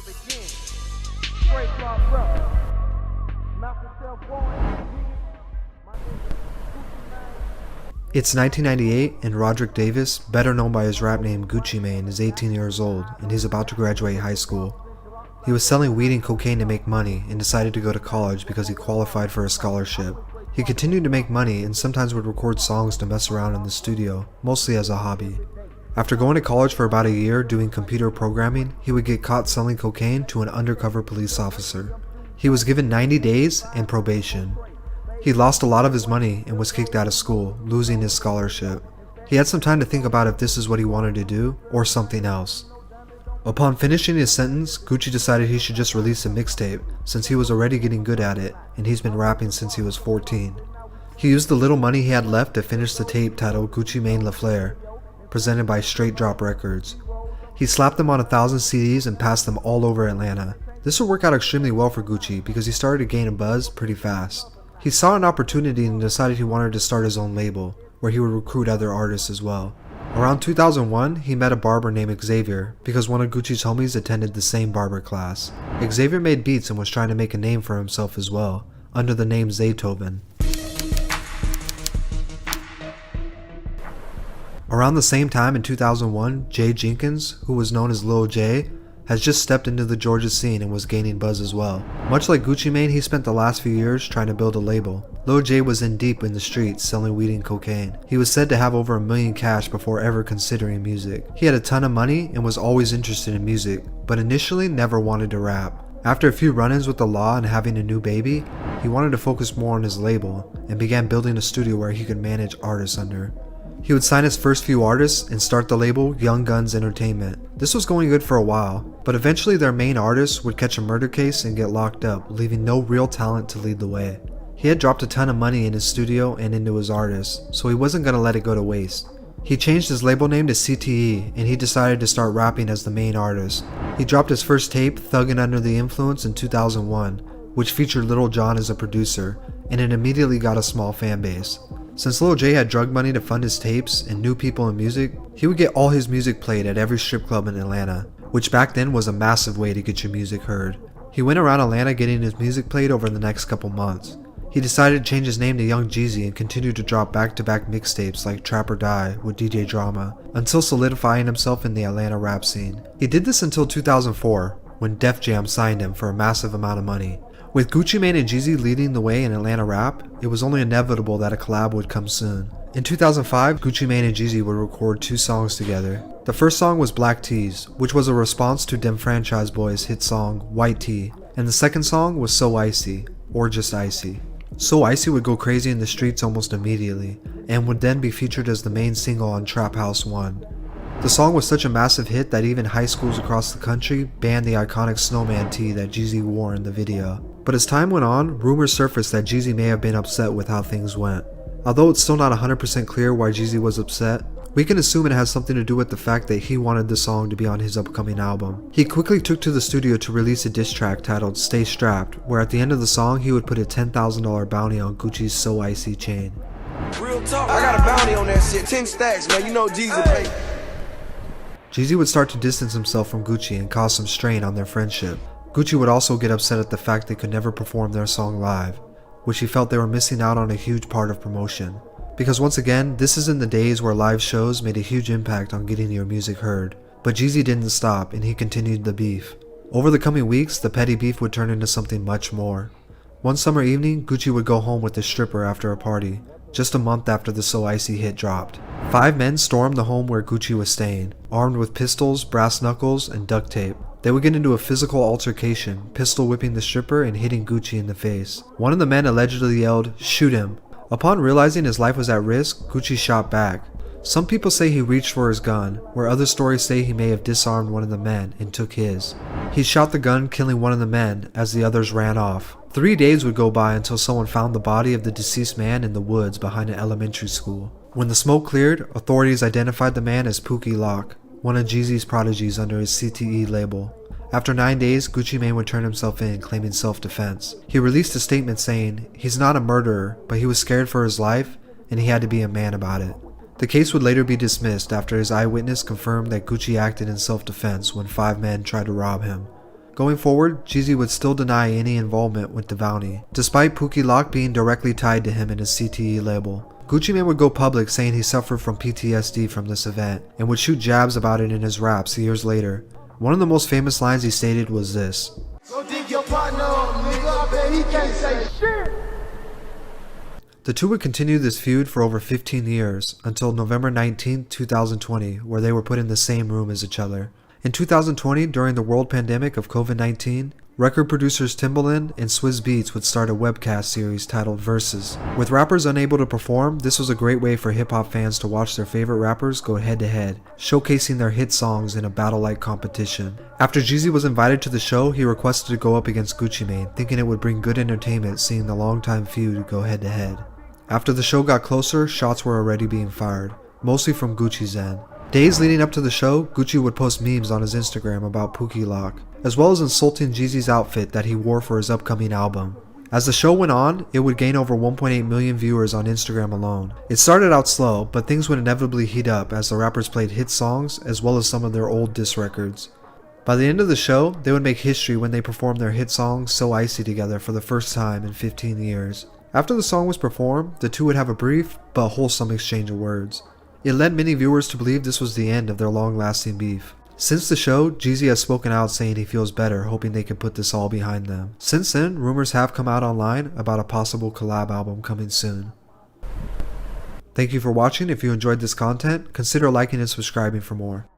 It's 1998 and Roderick Davis, better known by his rap name Gucci Mane, is 18 years old and he's about to graduate high school. He was selling weed and cocaine to make money and decided to go to college because he qualified for a scholarship. He continued to make money and sometimes would record songs to mess around in the studio, mostly as a hobby. After going to college for about a year doing computer programming, he would get caught selling cocaine to an undercover police officer. He was given 90 days and probation. He lost a lot of his money and was kicked out of school, losing his scholarship. He had some time to think about if this is what he wanted to do or something else. Upon finishing his sentence, Gucci decided he should just release a mixtape since he was already getting good at it and he's been rapping since he was 14. He used the little money he had left to finish the tape titled Gucci Mane La Flare, presented by Straight Drop Records. He slapped them on 1,000 CDs and passed them all over Atlanta. This would work out extremely well for Gucci because he started to gain a buzz pretty fast. He saw an opportunity and decided he wanted to start his own label, where he would recruit other artists as well. Around 2001, he met a barber named Xavier because one of Gucci's homies attended the same barber class. Xavier made beats and was trying to make a name for himself as well, under the name Zaytoven. Around the same time in 2001, Jay Jenkins, who was known as Lil J, has just stepped into the Georgia scene and was gaining buzz as well. Much like Gucci Mane, he spent the last few years trying to build a label. Lil J was in deep in the streets selling weed and cocaine. He was said to have over $1 million cash before ever considering music. He had a ton of money and was always interested in music, but initially never wanted to rap. After a few run-ins with the law and having a new baby, he wanted to focus more on his label and began building a studio where he could manage artists under. He would sign his first few artists and start the label Young Guns Entertainment. This was going good for a while, but eventually their main artist would catch a murder case and get locked up, leaving no real talent to lead the way. He had dropped a ton of money in his studio and into his artists, so he wasn't going to let it go to waste. He changed his label name to CTE and he decided to start rapping as the main artist. He dropped his first tape, Thuggin' Under the Influence, in 2001, which featured Lil Jon as a producer, and it immediately got a small fan base. Since Lil J had drug money to fund his tapes and knew people in music, he would get all his music played at every strip club in Atlanta, which back then was a massive way to get your music heard. He went around Atlanta getting his music played over the next couple months. He decided to change his name to Young Jeezy and continued to drop back-to-back mixtapes like Trap or Die with DJ Drama, until solidifying himself in the Atlanta rap scene. He did this until 2004, when Def Jam signed him for a massive amount of money. With Gucci Mane and Jeezy leading the way in Atlanta rap, it was only inevitable that a collab would come soon. In 2005, Gucci Mane and Jeezy would record 2 songs together. The first song was Black Tees, which was a response to Dem Franchise Boys' hit song White Tee, and the second song was So Icy, or just Icy. So Icy would go crazy in the streets almost immediately, and would then be featured as the main single on Trap House 1. The song was such a massive hit that even high schools across the country banned the iconic snowman tee that Jeezy wore in the video. But as time went on, rumors surfaced that Jeezy may have been upset with how things went. Although it's still not 100% clear why Jeezy was upset, we can assume it has something to do with the fact that he wanted the song to be on his upcoming album. He quickly took to the studio to release a diss track titled Stay Strapped, where at the end of the song he would put a $10,000 bounty on Gucci's So Icy chain. Real talk, I got a bounty on that shit, 10 stacks, man, you know Jeezy pay. Jeezy would start to distance himself from Gucci and cause some strain on their friendship. Gucci would also get upset at the fact they could never perform their song live, which he felt they were missing out on a huge part of promotion. Because once again, this is in the days where live shows made a huge impact on getting your music heard. But Jeezy didn't stop and he continued the beef. Over the coming weeks, the petty beef would turn into something much more. One summer evening, Gucci would go home with a stripper after a party, just a month after the So Icy hit dropped. 5 men stormed the home where Gucci was staying, armed with pistols, brass knuckles, and duct tape. They would get into a physical altercation, pistol whipping the stripper and hitting Gucci in the face. One of the men allegedly yelled, "Shoot him." Upon realizing his life was at risk, Gucci shot back. Some people say he reached for his gun, where other stories say he may have disarmed one of the men and took his. He shot the gun, killing one of the men as the others ran off. 3 days would go by until someone found the body of the deceased man in the woods behind an elementary school. When the smoke cleared, authorities identified the man as Pookie Lock, one of Jeezy's prodigies under his CTE label. After 9 days, Gucci Mane would turn himself in, claiming self-defense. He released a statement saying he's not a murderer, but he was scared for his life and he had to be a man about it. The case would later be dismissed after his eyewitness confirmed that Gucci acted in self-defense when 5 men tried to rob him. Going forward, Jeezy would still deny any involvement with the bounty, despite Pookie Lock being directly tied to him and his CTE label. Gucci Mane would go public saying he suffered from PTSD from this event, and would shoot jabs about it in his raps years later. One of the most famous lines he stated was this: Go dig your partner, nigga, I bet he can't say shit. The two would continue this feud for over 15 years, until November 19, 2020, where they were put in the same room as each other. In 2020, during the world pandemic of COVID-19, record producers Timbaland and Swizz Beatz would start a webcast series titled Verzuz. With rappers unable to perform, this was a great way for hip-hop fans to watch their favorite rappers go head-to-head, showcasing their hit songs in a battle-like competition. After Jeezy was invited to the show, he requested to go up against Gucci Mane, thinking it would bring good entertainment seeing the longtime feud go head-to-head. After the show got closer, shots were already being fired, mostly from Gucci's end. Days leading up to the show, Gucci would post memes on his Instagram about Pookie Lock, as well as insulting Jeezy's outfit that he wore for his upcoming album. As the show went on, it would gain over 1.8 million viewers on Instagram alone. It started out slow, but things would inevitably heat up as the rappers played hit songs as well as some of their old diss records. By the end of the show, they would make history when they performed their hit song So Icy together for the first time in 15 years. After the song was performed, the two would have a brief but wholesome exchange of words. It led many viewers to believe this was the end of their long-lasting beef. Since the show, Jeezy has spoken out saying he feels better, hoping they can put this all behind them. Since then, rumors have come out online about a possible collab album coming soon. Thank you for watching. If you enjoyed this content, consider liking and subscribing for more.